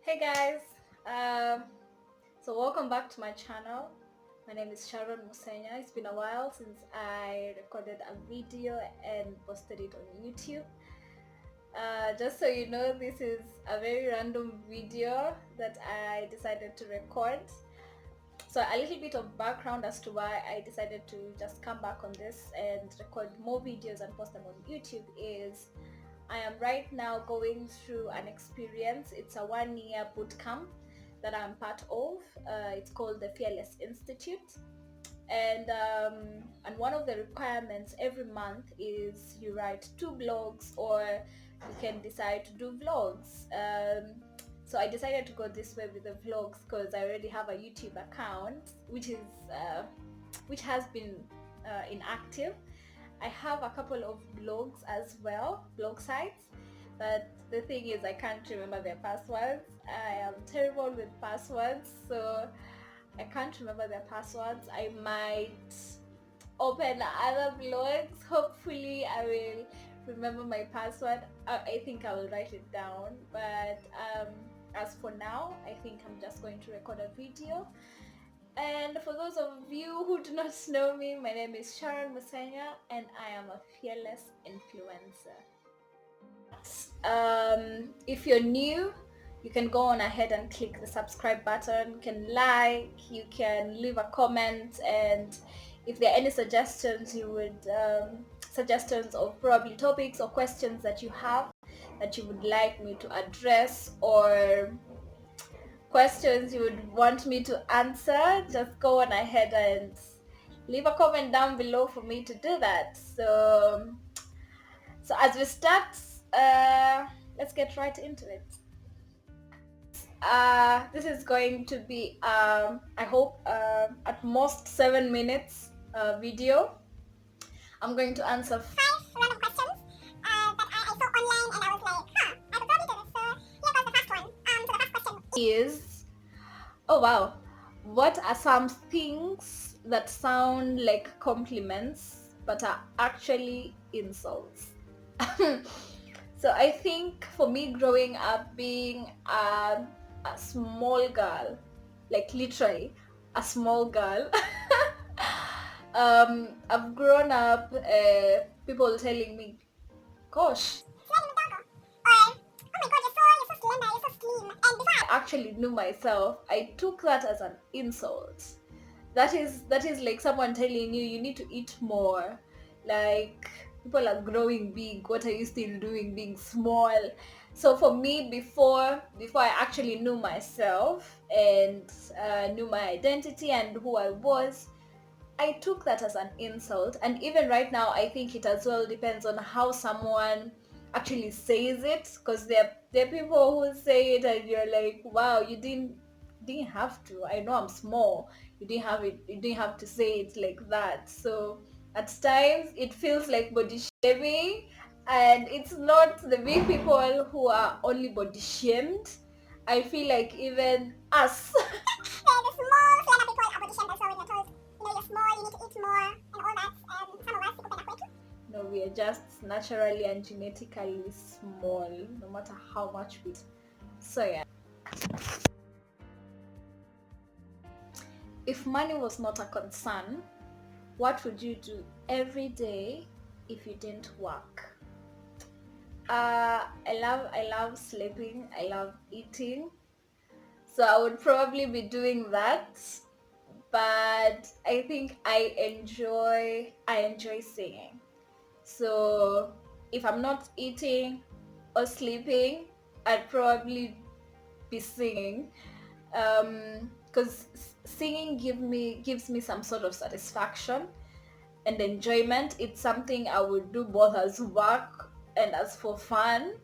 Hey guys, um, so welcome back to my channel. My name is Sharon Musenya. It's been a while since I recorded a video and posted it on YouTube. Just so you know, this is a very random video that I decided to record. So a little bit of background as to why I decided to just come back on this and record more videos and post them on YouTube is I am right now going through an experience. It's a 1-year boot camp that I'm part of. It's called the Fearless Institute. And one of the requirements every month is you write 2 blogs, or you can decide to do vlogs. So I decided to go this way with the vlogs because I already have a YouTube account which has been inactive. I have a couple of blogs as well, blog sites, but the thing is I can't remember their passwords. I am terrible with passwords, so I can't remember their passwords. I might open other blogs. Hopefully I will remember my password. I think I will write it down, but as for now, I think I'm just going to record a video. And for those of you who do not know me, my name is Sharon Musenya and I am a fearless influencer. If you're new, you can go on ahead and click the subscribe button. You can like, you can leave a comment, and if there are any suggestions suggestions of probably topics or questions that you have that you would like me to address, or questions you would want me to answer, just go on ahead and leave a comment down below for me to do that. So as we start, let's get right into it. This is going to be I hope at most 7 minutes video. I'm going to answer 5 random questions that I saw online, and I was like, I could probably do this. So here goes the first one. So the first question is, oh wow, what are some things that sound like compliments but are actually insults? So I think for me, growing up being a small girl, like literally a small girl, I've grown up people telling me, gosh, I actually knew myself, I took that as an insult. That is like someone telling you you need to eat more. Like, people are growing big, what are you still doing being small? So for me, before I actually knew myself and knew my identity and who I was, I took that as an insult. And even right now, I think it as well depends on how someone actually says it, because there are people who say it and you're like, wow, you didn't have to. I know I'm small. You didn't have to say it like that. So at times it feels like body shaming, and it's not the big people who are only body shamed. I feel like even us the small slender people are body shamed as well when you're told, you're small, you need to eat more and all that. Some of us kupenda kwetu. No, we are just naturally and genetically small, no matter how much we eat. So yeah. If money was not a concern, what would you do every day if you didn't work? I love sleeping. I love eating. So I would probably be doing that. But I think I enjoy singing. So if I'm not eating or sleeping, I'd probably be singing, because singing gives me some sort of satisfaction and enjoyment. It's something I would do both as work and as for fun.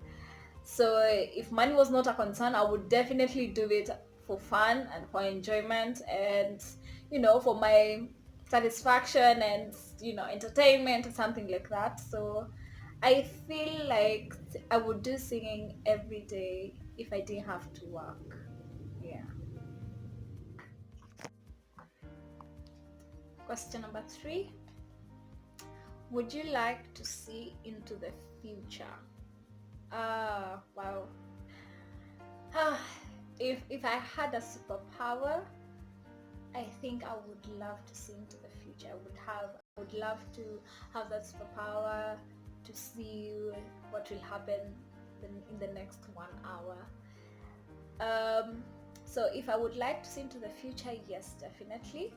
So if money was not a concern, I would definitely do it for fun and for enjoyment, and for my satisfaction and entertainment or something like that. So I feel like I would do singing every day if I didn't have to work. Yeah. Question number 3. Would you like to see into the future? Wow. if I had a superpower, I think I would love to see into the future. I would love to have that superpower to see what will happen in the next 1 hour. So if I would like to see into the future, yes, definitely.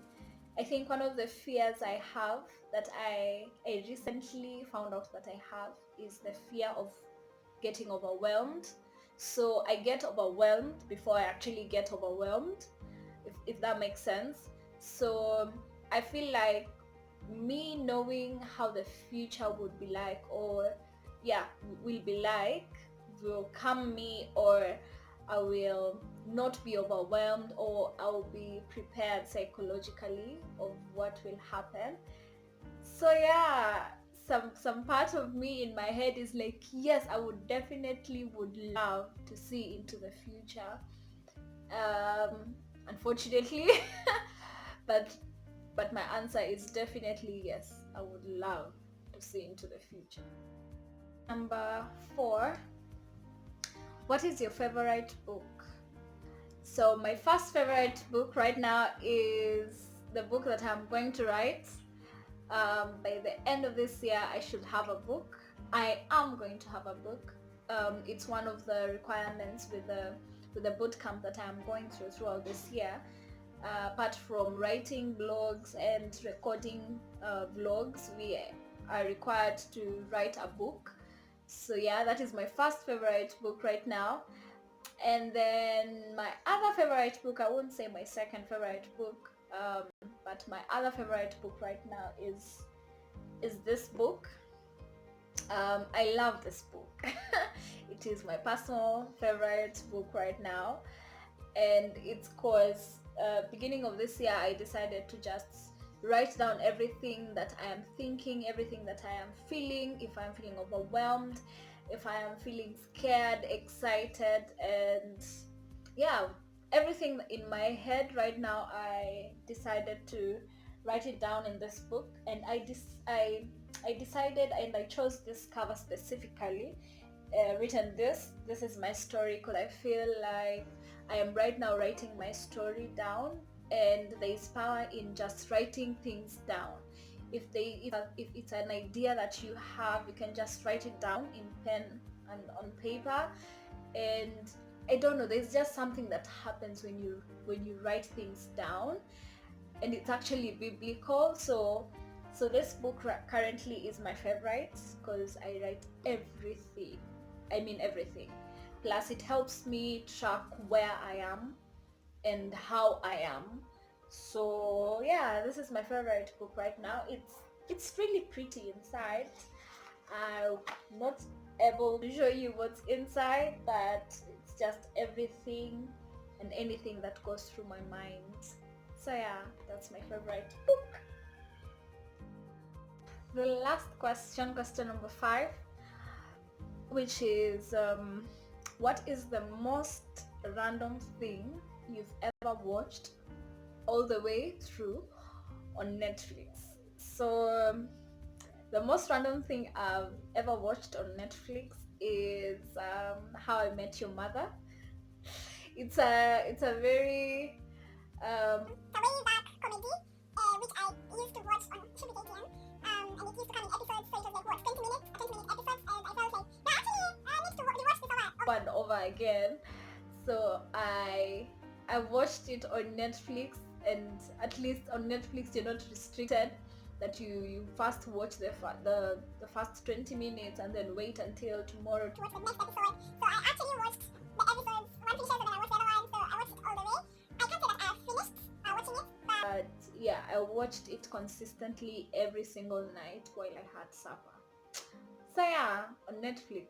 I think one of the fears I have that I recently found out that I have is the fear of getting overwhelmed. So I get overwhelmed before I actually get overwhelmed, if that makes sense. So I feel like me knowing how the future would be like, or will be like, will calm me, or I will not be overwhelmed, or I'll be prepared psychologically of what will happen. So yeah, some part of me in my head is like, yes, I would definitely would love to see into the future. Unfortunately, but my answer is definitely yes. I would love to see into the future. Number 4. What is your favorite book? So my first favorite book right now is the book that I'm going to write. By the end of this year, I should have a book. I am going to have a book. It's one of the requirements with the boot camp that I'm going throughout this year. Apart from writing blogs and recording vlogs, we are required to write a book. So yeah, that is my first favorite book right now. And then my other favorite book, I won't say my second favorite book, but my other favorite book right now is this book. I love this book. It is my personal favorite book right now, and it's cause beginning of this year I decided to just write down everything that I am thinking, everything that I am feeling, if I'm feeling overwhelmed, if I am feeling scared, excited, and yeah, everything in my head right now. I decided to write it down in this book, and I decided and I chose this cover specifically, written this is my story, because I feel like I am right now writing my story down, and there is power in just writing things down. If it's an idea that you have, you can just write it down in pen and on paper. And I don't know, there's just something that happens when you write things down, and it's actually biblical. So this book currently is my favorite because I write everything. I mean everything. Plus it helps me track where I am and how I am. So yeah, this is my favorite book right now. It's really pretty inside. I'm not able to show you what's inside, but it's just everything and anything that goes through my mind. So yeah, that's my favorite book. The last question number 5, which is what is the most random thing you've ever watched all the way through on Netflix? So the most random thing I've ever watched on Netflix is How I Met Your Mother. It's a very a way back comedy, which I used to watch on Sugar KTM, and it used to come in episodes, so it was like, what, 20 minutes episodes, and I felt like, no, actually, I need to rewatch this over and over again. So I watched it on Netflix, and at least on Netflix you're not restricted that you first watch the first 20 minutes and then wait until tomorrow to watch the next episode. So I actually watched the episodes one finishes and then I watched the other one, so I watched it all the way. I can't say that I finished watching it, but yeah, I watched it consistently every single night while I had supper. So yeah, on Netflix.